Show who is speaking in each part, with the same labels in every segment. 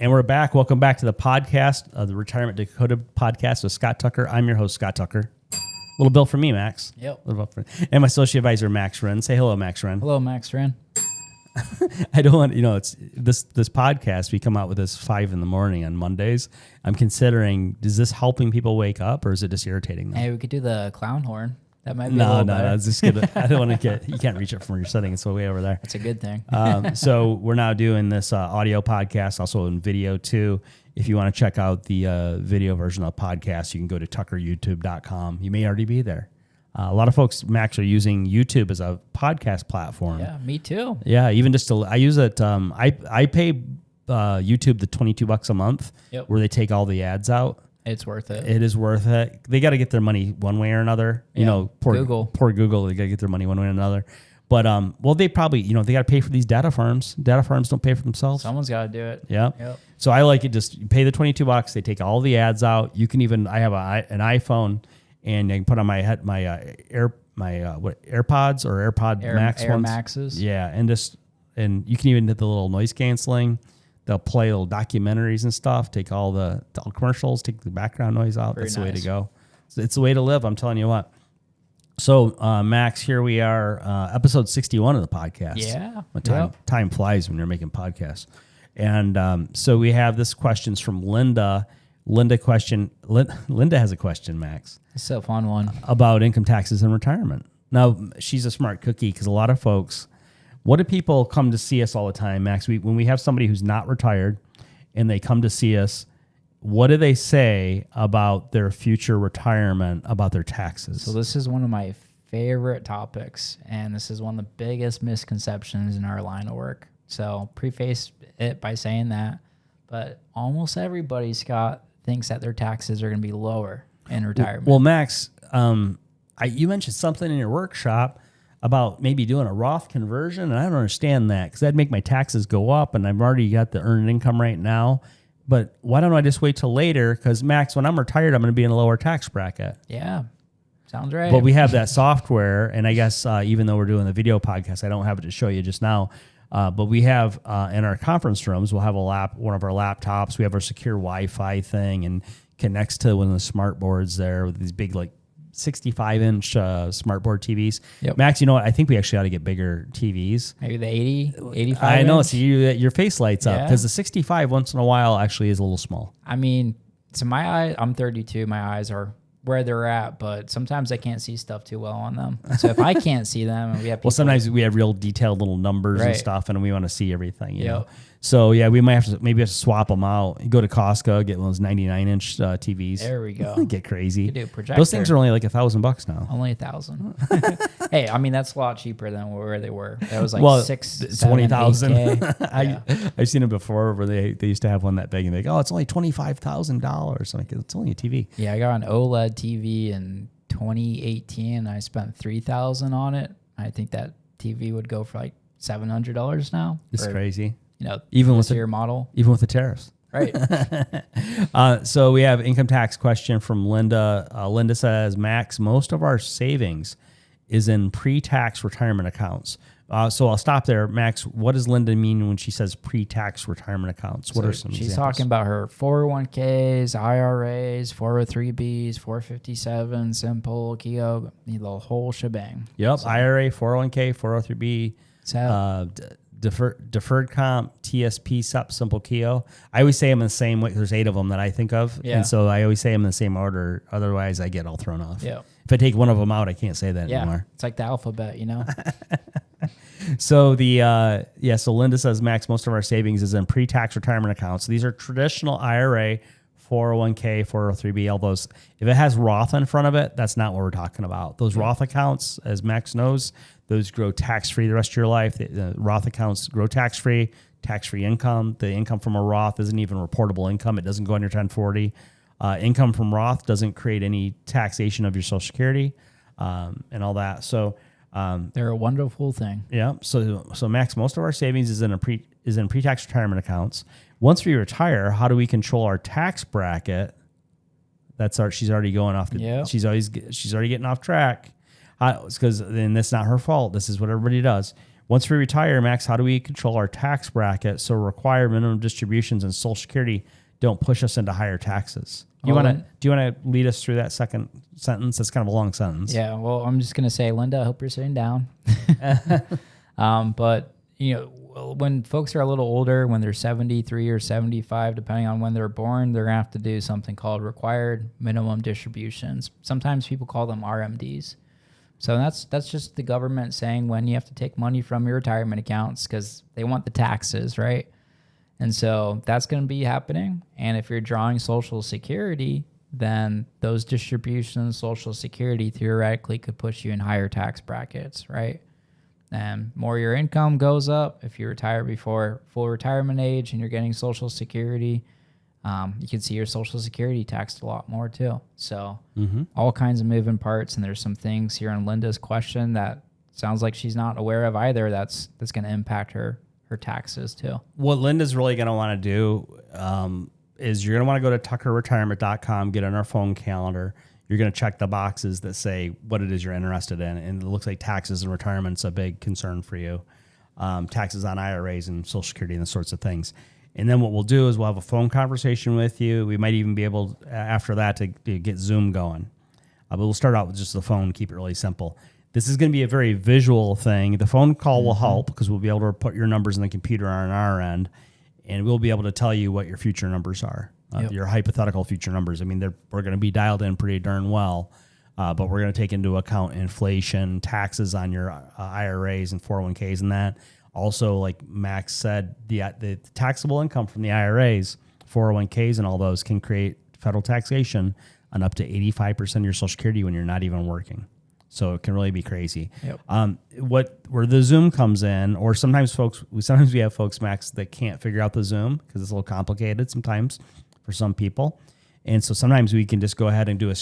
Speaker 1: And we're back. Welcome back to the podcast, the Retirement Decoded podcast with Scott Tucker. I'm your host, Scott Tucker. Little bill for me, Max.
Speaker 2: Yep.
Speaker 1: And my associate advisor, Max Wren. Say hello, Max Wren.
Speaker 2: Hello, Max Wren.
Speaker 1: I don't want, it's this podcast, we come out with this 5 a.m. on Mondays. I'm considering, is this helping people wake up or is it just irritating them?
Speaker 2: Hey, we could do the clown horn. That might be
Speaker 1: No,
Speaker 2: better.
Speaker 1: it's just gonna, I don't want to you can't reach it from where you're sitting. It's way over there.
Speaker 2: That's a good thing.
Speaker 1: So we're now doing this audio podcast, also in video too. If you want to check out the video version of the podcast, you can go to tuckeryoutube.com. You may already be there. A lot of folks, Max, are using YouTube as a podcast platform.
Speaker 2: Yeah, me too.
Speaker 1: Yeah, even just I use it. I pay YouTube the $22 a month, where they take all the ads out.
Speaker 2: It's worth it.
Speaker 1: It is worth it. They got to get their money one way or another. Poor Google. They got to get their money one way or another. But they probably, they got to pay for these data farms. Data farms don't pay for themselves.
Speaker 2: Someone's got to do it.
Speaker 1: Yeah.
Speaker 2: Yep.
Speaker 1: So I like it. Just you pay the $22. They take all the ads out. You can even. I have an iPhone, and I can put on my head my AirPods or AirPod Max
Speaker 2: Air
Speaker 1: ones.
Speaker 2: Maxes.
Speaker 1: Yeah, and you can even hit the little noise canceling. They'll play little documentaries and stuff. Take all the commercials. Take the background noise out. That's the way to go. It's the way to live. I'm telling you what. So, Max, here we are, episode 61 of the podcast.
Speaker 2: Yeah.
Speaker 1: Time flies when you're making podcasts. And so we have this questions from Linda. Linda has a question, Max.
Speaker 2: It's a fun one.
Speaker 1: About income taxes and retirement. Now, she's a smart cookie because a lot of folks, what do people come to see us all the time, Max? When we have somebody who's not retired and they come to see us, what do they say about their future retirement, about their taxes?
Speaker 2: So this is one of my favorite topics, and this is one of the biggest misconceptions in our line of work. So preface it by saying that, but almost everybody, Scott, thinks that their taxes are going to be lower in retirement.
Speaker 1: Well, Max, you mentioned something in your workshop about maybe doing a Roth conversion, and I don't understand that because that'd make my taxes go up, and I've already got the earned income right now. But why don't I just wait till later? Because, Max, when I'm retired, I'm going to be in a lower tax bracket.
Speaker 2: Yeah, sounds right.
Speaker 1: But we have that software, and I guess even though we're doing the video podcast, I don't have it to show you just now. But we have in our conference rooms, we'll have one of our laptops. We have our secure Wi-Fi thing and connects to one of the smart boards there with these big 65-inch smart board TVs.
Speaker 2: Yep.
Speaker 1: Max, you know what? I think we actually ought to get bigger TVs.
Speaker 2: Maybe the 80, 85
Speaker 1: I know.
Speaker 2: inch?
Speaker 1: So your face lights up because the 65 once in a while actually is a little small.
Speaker 2: I mean, to my eye, I'm 32. My eyes are where they're at, but sometimes I can't see stuff too well on them. So if I can't see them, and we have people,
Speaker 1: sometimes we have real detailed little numbers and stuff, and we want to see everything. You know? So yeah, we might have to swap them out. You go to Costco, get one of those 99-inch TVs.
Speaker 2: There we go.
Speaker 1: Get crazy.
Speaker 2: You do projector.
Speaker 1: Those things are only like $1,000 now.
Speaker 2: Only 1,000. Hey, I mean that's a lot cheaper than where they were. That was like
Speaker 1: 20,000. I've seen it before where they used to have one that big and they go, it's only $25,000. I'm like, it's only a TV.
Speaker 2: Yeah, I got an OLED TV in 2018. I spent $3,000 on it. I think that TV would go for like $700 now.
Speaker 1: It's crazy.
Speaker 2: Even with your model,
Speaker 1: even with the tariffs,
Speaker 2: right?
Speaker 1: So we have income tax question from Linda. Linda says, Max, most of our savings is in pre-tax retirement accounts. So I'll stop there, Max. What does Linda mean when she says pre-tax retirement accounts? What are some
Speaker 2: She's
Speaker 1: examples?
Speaker 2: talking about her 401ks, IRAs, 403bs, 457, simple, KEO, the whole shebang.
Speaker 1: Yep, so, IRA, 401k, 403b, deferred comp, TSP, SEP, simple KEO. I always say them in the same way. There's 8 of them that I think of. Yeah. And so I always say them in the same order. Otherwise, I get all thrown off.
Speaker 2: Yeah.
Speaker 1: If I take one of them out, I can't say that anymore.
Speaker 2: It's like the alphabet,
Speaker 1: So so Linda says, Max, most of our savings is in pre-tax retirement accounts. So these are traditional IRA, 401k, 403b, all those. If it has Roth in front of it, that's not what we're talking about. Those Roth accounts, as Max knows, those grow tax-free the rest of your life. The Roth accounts grow tax-free income. The income from a Roth isn't even reportable income. It doesn't go on your 1040. Income from Roth doesn't create any taxation of your Social Security and all that. So
Speaker 2: they're a wonderful thing.
Speaker 1: Yeah. So Max, most of our savings is in pre-tax retirement accounts. Once we retire, how do we control our tax bracket? She's already going off she's already getting off track. It's because then that's not her fault. This is what everybody does. Once we retire, Max, how do we control our tax bracket so required minimum distributions and Social Security don't push us into higher taxes? Do you want to lead us through that second sentence? That's kind of a long sentence.
Speaker 2: Yeah, well, I'm just going to say, Linda, I hope you're sitting down. But, when folks are a little older, when they're 73 or 75, depending on when they're born, they're going to have to do something called required minimum distributions. Sometimes people call them RMDs. So that's just the government saying when you have to take money from your retirement accounts because they want the taxes, right? And so that's going to be happening. And if you're drawing Social Security, then those distributions, Social Security theoretically could push you in higher tax brackets, right? And more your income goes up, if you retire before full retirement age and you're getting Social Security, you can see your Social Security taxed a lot more too. So all kinds of moving parts. And there's some things here in Linda's question that sounds like she's not aware of either. That's going to impact her taxes too.
Speaker 1: What Linda's really going to want to do is you're going to want to go to tuckerretirement.com, get on our phone calendar. You're going to check the boxes that say what it is you're interested in. And it looks like taxes and retirement's a big concern for you. Taxes on IRAs and Social Security and the sorts of things. And then what we'll do is we'll have a phone conversation with you. We might even be able, after that, to get Zoom going. But we'll start out with just the phone, keep it really simple. This is going to be a very visual thing. The phone call will help because we'll be able to put your numbers in the computer on our end, and we'll be able to tell you what your future numbers are, your hypothetical future numbers. I mean, we're going to be dialed in pretty darn well, but we're going to take into account inflation, taxes on your IRAs and 401ks and that. Also, like Max said, the taxable income from the IRAs, 401ks and all those can create federal taxation on up to 85% of your Social Security when you're not even working. So it can really be crazy. Where the Zoom comes in, or sometimes we have folks, Max, that can't figure out the Zoom because it's a little complicated sometimes for some people. And so sometimes we can just go ahead and do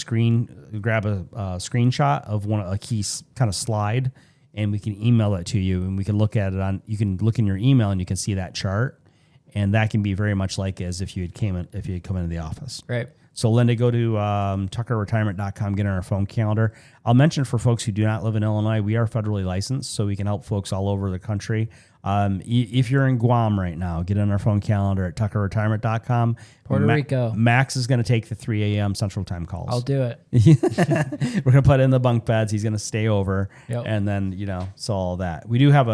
Speaker 1: grab a screenshot of a key kind of slide, and we can email it to you, and we can look at it you can look in your email and you can see that chart. And that can be very much like as if you had come into the office. Right. So Linda, go to tuckerretirement.com, get on our phone calendar. I'll mention for folks who do not live in Illinois, we are federally licensed, so we can help folks all over the country. If you're in Guam right now, get on our phone calendar at tuckerretirement.com.
Speaker 2: Puerto Rico.
Speaker 1: Max is going to take the 3 a.m. Central Time calls.
Speaker 2: I'll do it.
Speaker 1: We're going to put in the bunk beds. He's going to stay over. And then, so all that. We do have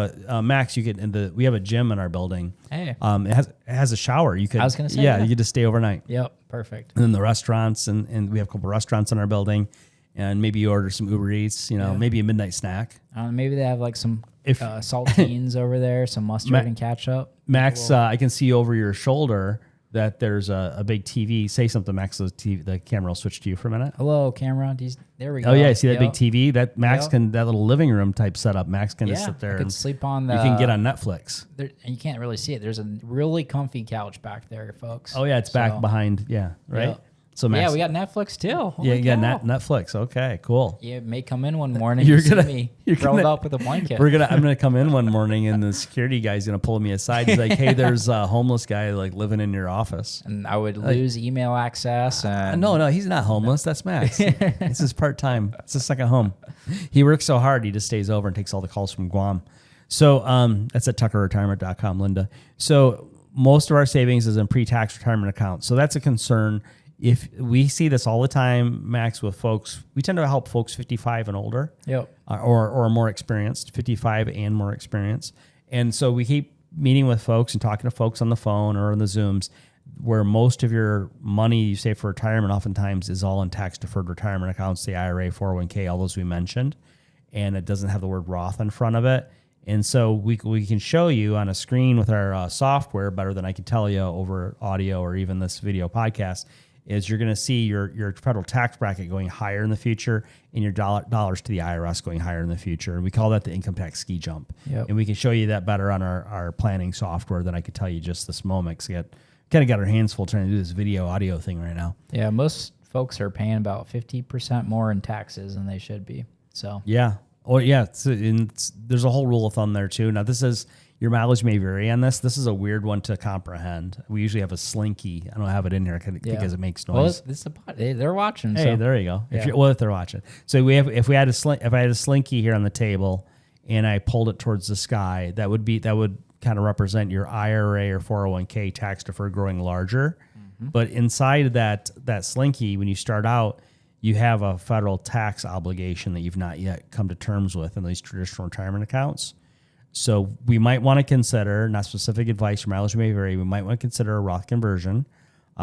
Speaker 1: Max, we have a gym in our building.
Speaker 2: Hey.
Speaker 1: It has a shower. I was going to say that. You get to stay overnight.
Speaker 2: Yep. Perfect.
Speaker 1: And then the restaurants, and we have a couple restaurants in our building, and maybe you order some Uber Eats, maybe a midnight snack.
Speaker 2: Maybe they have like some saltines over there, some mustard and ketchup.
Speaker 1: Max, I can see over your shoulder that there's a big TV. Say something, Max. The camera will switch to you for a minute.
Speaker 2: Hello, camera. There we go.
Speaker 1: Oh yeah, see that big TV? That Max that little living room type setup. Max can just sit there.
Speaker 2: You can sleep on the.
Speaker 1: You can get on Netflix.
Speaker 2: And you can't really see it. There's a really comfy couch back there, folks.
Speaker 1: Oh yeah, it's back behind. Yeah, right. Yep.
Speaker 2: So Max, we got Netflix too.
Speaker 1: Holy you got Netflix. Okay, cool.
Speaker 2: You may come in one morning. You're rolled up with a blanket.
Speaker 1: I'm gonna come in one morning, and the security guy's gonna pull me aside. He's like, "Hey, there's a homeless guy living in your office."
Speaker 2: And I would lose email access. And
Speaker 1: no, he's not homeless. That's Max. This is part time. It's his second home. He works so hard, he just stays over and takes all the calls from Guam. So that's at tuckerretirement.com, Linda. So most of our savings is in pre-tax retirement accounts. So that's a concern. If we see this all the time, Max, with folks, we tend to help folks 55 and older, or more experienced, 55 and more experienced. And so we keep meeting with folks and talking to folks on the phone or on the Zooms, where most of your money you save for retirement oftentimes is all in tax-deferred retirement accounts, the IRA, 401k, all those we mentioned, and it doesn't have the word Roth in front of it. And so we can show you on a screen with our software better than I can tell you over audio or even this video podcast, is you're going to see your federal tax bracket going higher in the future and your dollars to the IRS going higher in the future. And we call that the income tax ski jump. Yep. And we can show you that better on our planning software than I could tell you just this moment, because we kind of got our hands full trying to do this video audio thing right now.
Speaker 2: Yeah, most folks are paying about 50% more in taxes than they should be. So
Speaker 1: yeah. Oh yeah, there's a whole rule of thumb there too. Now your mileage may vary on this. This is a weird one to comprehend. We usually have a Slinky. I don't have it in here because it makes noise.
Speaker 2: Well, they're watching.
Speaker 1: Hey, there you go. If they're watching. So if I had a Slinky here on the table, and I pulled it towards the sky, that would kind of represent your IRA or 401k tax deferred growing larger. But inside of that slinky, when you start out, you have a federal tax obligation that you've not yet come to terms with in these traditional retirement accounts. So we might want to consider, not specific advice, your mileage may vary, we might want to consider a Roth conversion.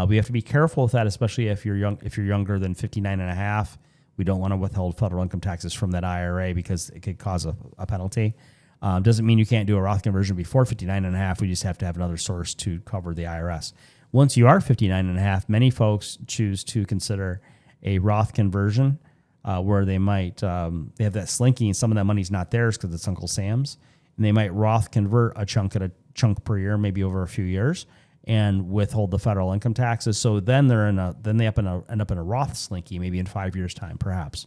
Speaker 1: We have to be careful with that, especially if you're younger than 59 and a half. We don't want to withhold federal income taxes from that IRA because it could cause a penalty. Doesn't mean you can't do a Roth conversion before 59 and a half. We just have to have another source to cover the IRS. Once you are 59 and a half, many folks choose to consider a Roth conversion where they might, they have that slinky and some of that money's not theirs because it's Uncle Sam's. And they might Roth convert a chunk per year, maybe over a few years, and withhold the federal income taxes. So then they end up in a Roth slinky, maybe in 5 years' time, perhaps.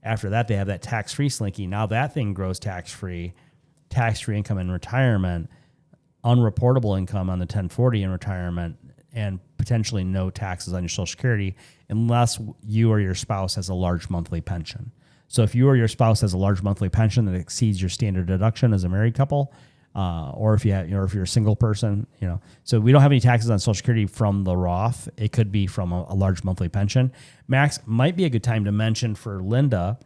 Speaker 1: After that, they have that tax-free slinky. Now that thing grows tax-free income in retirement, unreportable income on the 1040 in retirement, and potentially no taxes on your Social Security unless you or your spouse has a large monthly pension. So if you or your spouse has a large monthly pension that exceeds your standard deduction as a married couple, or if if you're a single person, so we don't have any taxes on Social Security from the Roth. It could be from a large monthly pension. Max, might be a good time to mention for Linda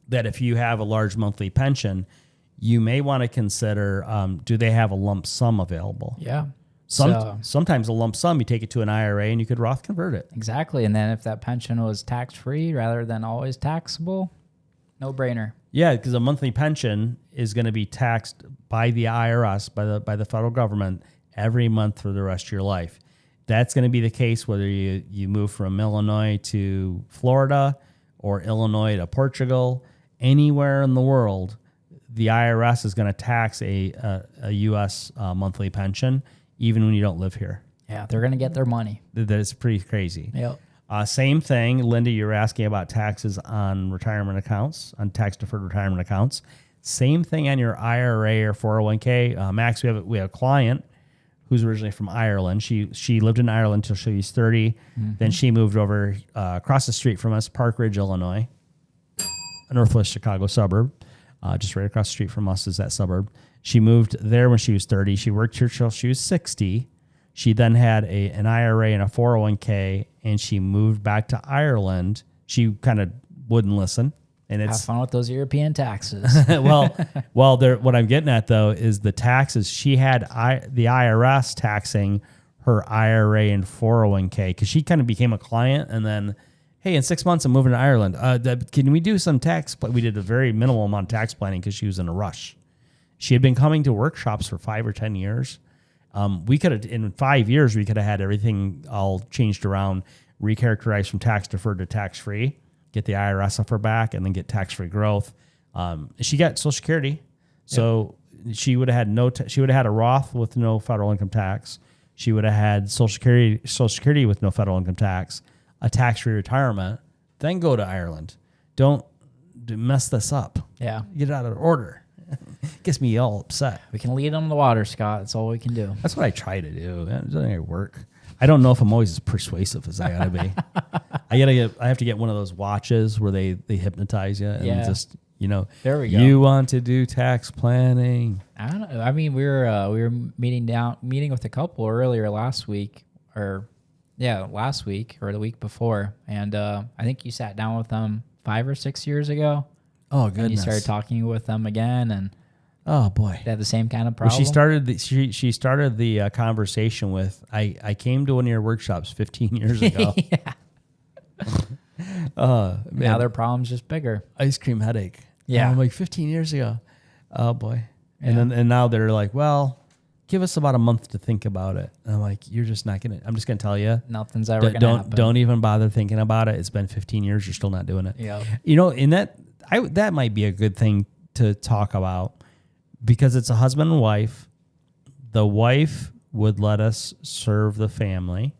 Speaker 1: that if you have a large monthly pension, you may want to consider, do they have a lump sum available?
Speaker 2: Yeah.
Speaker 1: Sometimes a lump sum, you take it to an IRA and you could Roth convert it.
Speaker 2: Exactly. And then if that pension was tax-free rather than always taxable, no brainer.
Speaker 1: Yeah, because a monthly pension is going to be taxed by the IRS, by the federal government, every month for the rest of your life. That's going to be the case whether you move from Illinois to Florida or Illinois to Portugal. Anywhere in the world, the IRS is going to tax a U.S. Monthly pension, even when you don't live here.
Speaker 2: Yeah, they're going to get their money.
Speaker 1: That is pretty crazy.
Speaker 2: Yep.
Speaker 1: Same thing, Linda, you're asking about taxes on retirement accounts, on tax-deferred retirement accounts. Same thing on your IRA or 401k. Max, we have a client who's originally from Ireland. She lived in Ireland until she was 30. Mm-hmm. Then she moved over across the street from us, Park Ridge, Illinois, a northwest Chicago suburb. Just right across the street from us is that suburb. She moved there when she was 30. She worked here till she was 60. She then had an IRA and a 401k, and she moved back to Ireland. She kind of wouldn't listen. And
Speaker 2: have fun with those European taxes.
Speaker 1: Well, what I'm getting at, though, is the taxes. She had the IRS taxing her IRA and 401k because she kind of became a client, and then, hey, in 6 months I'm moving to Ireland. Can we do some tax? We did a very minimal amount of tax planning because she was in a rush. She had been coming to workshops for 5 or 10 years. We could have, in 5 years, we could have had everything all changed around, recharacterized from tax deferred to tax free, get the IRS off her back, and then get tax free growth. She got Social Security, so she would have had she would have had a Roth with no federal income tax. She would have had Social Security with no federal income tax, a tax free retirement. Then go to Ireland. Don't mess this up.
Speaker 2: Yeah,
Speaker 1: get it out of order. Gets me all upset.
Speaker 2: We can lead them to the water, Scott. That's all we can do.
Speaker 1: That's what I try to do. It doesn't work. I don't know if I'm always as persuasive as I ought to be. I have to get one of those watches where they hypnotize you and just,
Speaker 2: there we go.
Speaker 1: You want to do tax planning.
Speaker 2: I don't know. I mean, we were meeting with a couple earlier last week or the week before. And I think you sat down with them 5 or 6 years ago.
Speaker 1: Oh, goodness.
Speaker 2: And you started talking with them again, and
Speaker 1: oh boy,
Speaker 2: they had the same kind of problem.
Speaker 1: Well, she started the conversation with, I came to one of your workshops 15 years ago.
Speaker 2: Now their problem's just bigger.
Speaker 1: Ice cream headache.
Speaker 2: Yeah,
Speaker 1: I'm like 15 years ago. Oh boy, and now they're like, well, give us about a month to think about it. And I'm like, you're just not gonna. I'm just gonna tell you,
Speaker 2: nothing's ever gonna happen.
Speaker 1: Don't even bother thinking about it. It's been 15 years. You're still not doing it.
Speaker 2: Yeah,
Speaker 1: in that might be a good thing to talk about because it's a husband and wife. The wife would let us serve the family.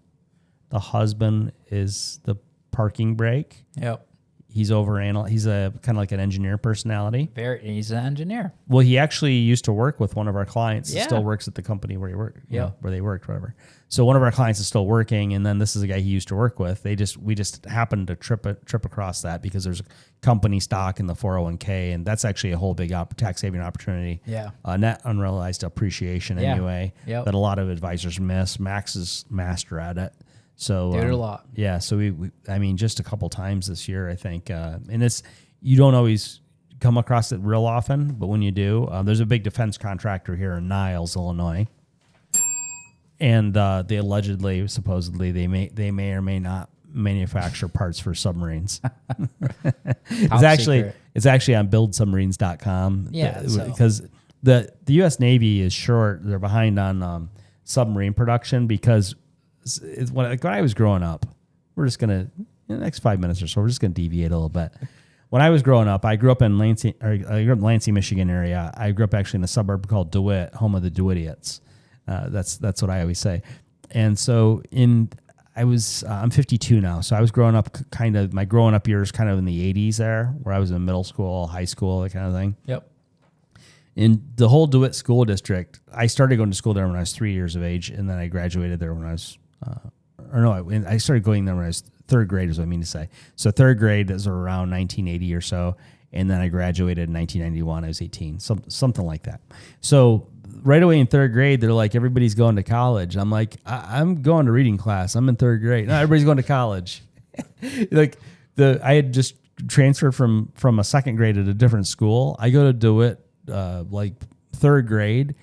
Speaker 1: The husband is the parking brake.
Speaker 2: Yep.
Speaker 1: He's he's a kind of like an engineer personality.
Speaker 2: He's an engineer.
Speaker 1: Well, he actually used to work with one of our clients. He
Speaker 2: Yeah.
Speaker 1: still works at the company where he worked,
Speaker 2: Yeah.
Speaker 1: where they worked, whatever. So one of our clients is still working, and then this is a guy he used to work with. We just happened to trip across that because there's a company stock in the 401k, and that's actually a whole big tax saving opportunity.
Speaker 2: Yeah.
Speaker 1: Net unrealized appreciation anyway.
Speaker 2: Yep.
Speaker 1: That a lot of advisors miss. Max is master at it. So
Speaker 2: Did it a lot.
Speaker 1: Yeah. So we I mean, just a couple times this year, I think, and you don't always come across it real often, but when you do, there's a big defense contractor here in Niles, Illinois, and they supposedly they may or may not manufacture parts for submarines. It's actually on buildsubmarines.com.
Speaker 2: Yeah,
Speaker 1: because the U.S. Navy is short. They're behind on submarine production because when I was growing up, we're just gonna in the next 5 minutes or so, we're just gonna deviate a little bit. When I was growing up, I grew up in Lansing, Michigan area. I grew up actually in a suburb called DeWitt, home of the DeWittians. That's what I always say. And so I'm 52 now, so I was growing up my growing up years kind of in the 80s there, where I was in middle school, high school, that kind of thing.
Speaker 2: Yep.
Speaker 1: In the whole DeWitt school district, I started going to school there when I was 3 years of age, and then I graduated there when I was, I started going there when I was third grade is what I mean to say. So third grade is around 1980 or so, and then I graduated in 1991. I was 18, something like that. So right away in third grade, they're like, everybody's going to college. I'm like, I'm going to reading class. I'm in third grade. No, everybody's going to college. I had just transferred from a second grade at a different school. I go to DeWitt, like third grade.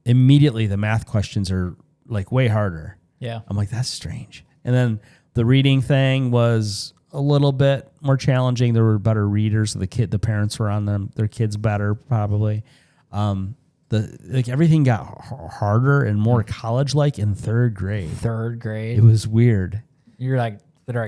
Speaker 1: Immediately the math questions are like way harder.
Speaker 2: Yeah.
Speaker 1: I'm like, that's strange. And then the reading thing was a little bit more challenging. There were better readers. The parents were on their kids better probably. Everything got harder and more college-like in third grade.
Speaker 2: Third grade.
Speaker 1: It was weird.
Speaker 2: They're like,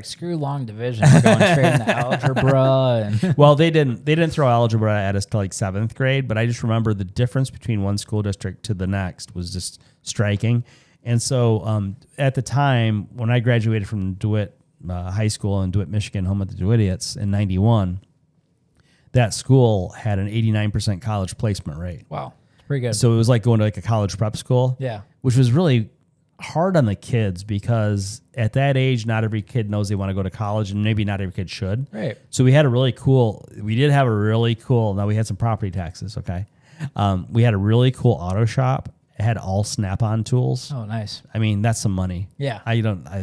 Speaker 2: screw long division. We're going straight into algebra. And
Speaker 1: Well, they didn't throw algebra at us till like seventh grade, but I just remember the difference between one school district to the next was just striking. And so at the time when I graduated from DeWitt High School in DeWitt, Michigan, home of the DeWittians in 91, that school had an 89% college placement rate.
Speaker 2: wow. Pretty good.
Speaker 1: So it was like going to like a college prep school.
Speaker 2: Yeah.
Speaker 1: Which was really hard on the kids because at that age, not every kid knows they want to go to college, and maybe not every kid should.
Speaker 2: Right.
Speaker 1: So we did have a really cool, now we had some property taxes, okay? We had a really cool auto shop. It had all Snap-on tools.
Speaker 2: Oh, nice.
Speaker 1: I mean, that's some money.
Speaker 2: Yeah.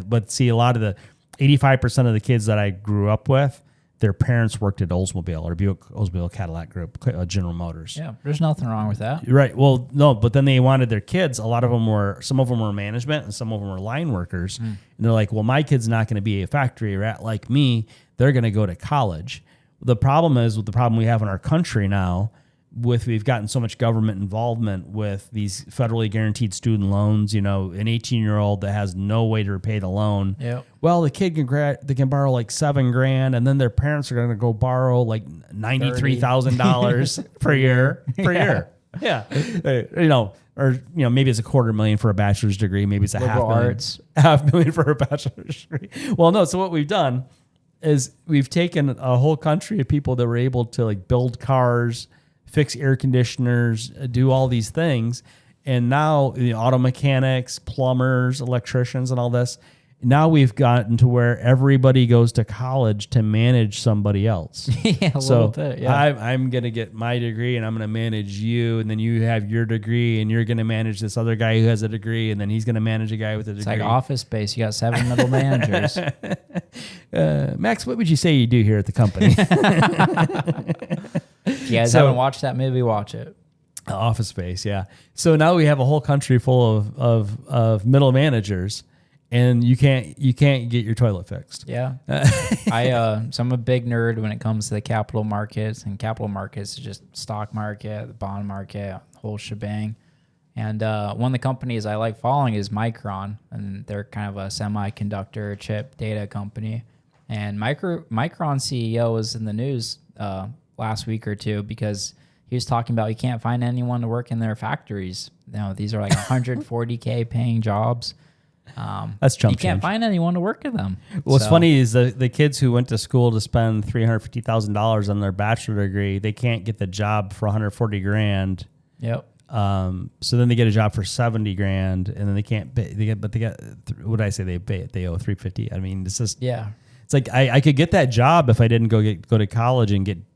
Speaker 1: But see, a lot of the 85% of the kids that I grew up with, their parents worked at Oldsmobile or Buick Oldsmobile Cadillac Group, General Motors.
Speaker 2: Yeah, there's nothing wrong with that.
Speaker 1: Right. Well, no, but then they wanted their kids. Some of them were management and some of them were line workers. And they're like, well, my kid's not going to be a factory rat like me. They're going to go to college. The problem is with the problem we have in our country now, we've gotten so much government involvement with these federally guaranteed student loans, an 18-year-old that has no way to repay the loan.
Speaker 2: Yep.
Speaker 1: Well, the kid can borrow like $7,000, and then their parents are going to go borrow like $93,000 per year. Yeah. Or maybe it's $250,000 for a bachelor's degree. Maybe it's $500,000 for a bachelor's degree. Well, no. So what we've done is we've taken a whole country of people that were able to like build cars, fix air conditioners, do all these things. And now the auto mechanics, plumbers, electricians, and all this, now we've gotten to where everybody goes to college to manage somebody else.
Speaker 2: Yeah, a little bit, yeah.
Speaker 1: I'm going to get my degree and I'm going to manage you, and then you have your degree and you're going to manage this other guy who has a degree, and then he's going to manage a guy with a degree.
Speaker 2: It's like Office Space. You got 7 middle managers.
Speaker 1: Max, what would you say you do here at the company?
Speaker 2: If you guys haven't watched that movie, watch it.
Speaker 1: Office Space, yeah. So now we have a whole country full of middle managers, and you can't get your toilet fixed.
Speaker 2: Yeah. So I'm a big nerd when it comes to the capital markets, and capital markets is just stock market, the bond market, whole shebang. And one of the companies I like following is Micron, and they're kind of a semiconductor chip data company. And Micron CEO was in the news last week or two because he was talking about you can't find anyone to work in their factories. These are like 140K paying jobs.
Speaker 1: That's chump
Speaker 2: You can't
Speaker 1: change.
Speaker 2: find anyone to work with them.
Speaker 1: What's
Speaker 2: So,
Speaker 1: funny is the kids who went to school to spend $350,000 on their bachelor degree, they can't get the job for 140 grand.
Speaker 2: Yep.
Speaker 1: So then they get a job for 70 grand, and then they can't pay. But they got, what did I say? They owe 350. I mean, it's just,
Speaker 2: Yeah.
Speaker 1: it's like I could get that job if I didn't go to college and get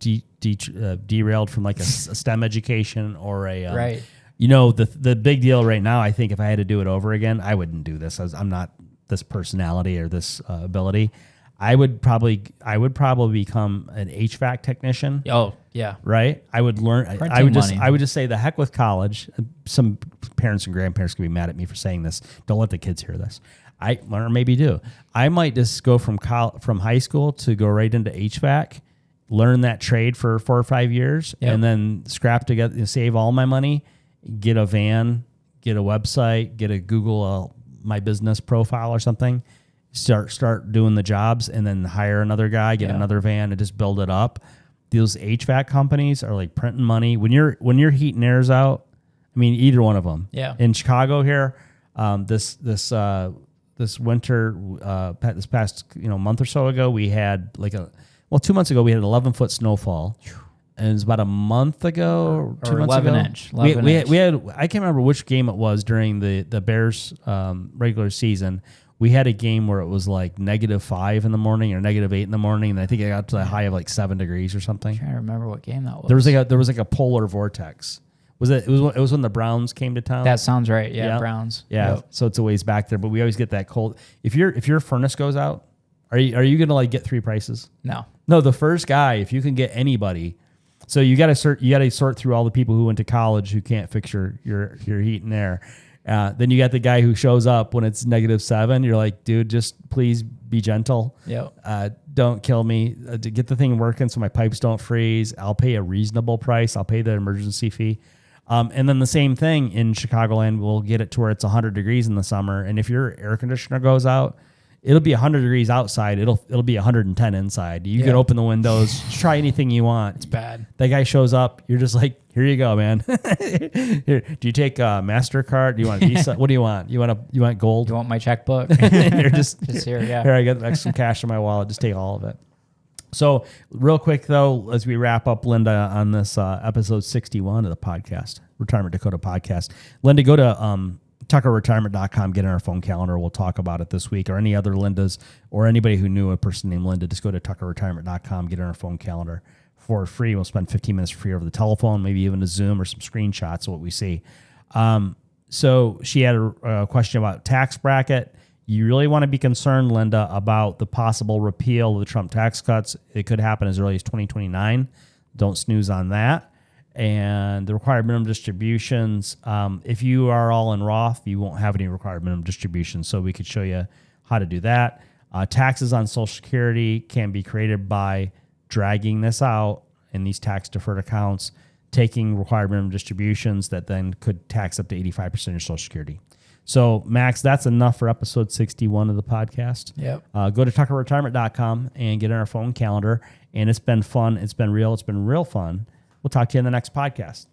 Speaker 1: derailed from like a STEM education or a
Speaker 2: Right.
Speaker 1: You know, the big deal right now, I think if I had to do it over again, I wouldn't do this. I'm not this personality or this ability. I would probably become an HVAC technician.
Speaker 2: Oh, yeah.
Speaker 1: Right. I would learn.
Speaker 2: Printing
Speaker 1: I would just
Speaker 2: money.
Speaker 1: say the heck with college. Some parents and grandparents could be mad at me for saying this. Don't let the kids hear this. Or maybe do. I might just go from high school to go right into HVAC, learn that trade for 4 or 5 years,
Speaker 2: Yep.
Speaker 1: and then scrap together, save all my money, get a van, get a website, get a Google My Business profile or something, start doing the jobs, and then hire another guy, get another van, and just build it up. Those HVAC companies are like printing money. When your heat and air's out, I mean, either one of them.
Speaker 2: Yeah.
Speaker 1: In Chicago here, this winter, this past month or so ago, we had 2 months ago we had 11-foot snowfall. And it was about a month ago, or 2 months
Speaker 2: 11
Speaker 1: ago.
Speaker 2: inch. 11 inch.
Speaker 1: We had, I can't remember which game it was during the Bears regular season. We had a game where it was like -5 in the morning or -8 in the morning, and I think it got to a high of like 7 degrees or something.
Speaker 2: I'm trying to remember what game that was.
Speaker 1: There was like a polar vortex. It was when the Browns came to town.
Speaker 2: That sounds right. Yeah,
Speaker 1: Yeah.
Speaker 2: Browns.
Speaker 1: Yeah,
Speaker 2: Yep.
Speaker 1: so it's a ways back there, but we always get that cold. If your furnace goes out, are you gonna like get 3 prices?
Speaker 2: No.
Speaker 1: No, the first guy, if you can get anybody. So you got to sort through all the people who went to college who can't fix your heat and air. Then you got the guy who shows up when it's -7. You're like, dude, just please be gentle.
Speaker 2: Yep.
Speaker 1: Don't kill me. To get the thing working so my pipes don't freeze. I'll pay a reasonable price. I'll pay the emergency fee. And then the same thing in Chicagoland, we'll get it to where it's 100 degrees in the summer. And if your air conditioner goes out, it'll be 100 degrees outside. It'll be 110 inside. You can open the windows, try anything you want.
Speaker 2: It's bad.
Speaker 1: That guy shows up. You're just like, here you go, man. Here, do you take a MasterCard? Do you want Visa? What do you want? You want gold?
Speaker 2: You want my checkbook?
Speaker 1: You're just
Speaker 2: here, yeah.
Speaker 1: Here, I got some cash in my wallet. Just take all of it. So real quick, though, as we wrap up, Linda, on this episode 61 of the podcast, Retirement Dakota podcast. Linda, go to tuckerretirement.com, get in our phone calendar. We'll talk about it this week, or any other Lindas or anybody who knew a person named Linda. Just go to tuckerretirement.com, get in our phone calendar for free. We'll spend 15 minutes free over the telephone, maybe even a Zoom or some screenshots of what we see. So she had a question about tax bracket. You really want to be concerned, Linda, about the possible repeal of the Trump tax cuts. It could happen as early as 2029. Don't snooze on that. And the required minimum distributions, if you are all in Roth, you won't have any required minimum distributions. So we could show you how to do that. Taxes on Social Security can be created by dragging this out in these tax deferred accounts, taking required minimum distributions that then could tax up to 85% of your Social Security. So, Max, that's enough for episode 61 of the podcast.
Speaker 2: Yep.
Speaker 1: Go to tuckerretirement.com and get in our phone calendar. And it's been fun. It's been real. It's been real fun. We'll talk to you in the next podcast.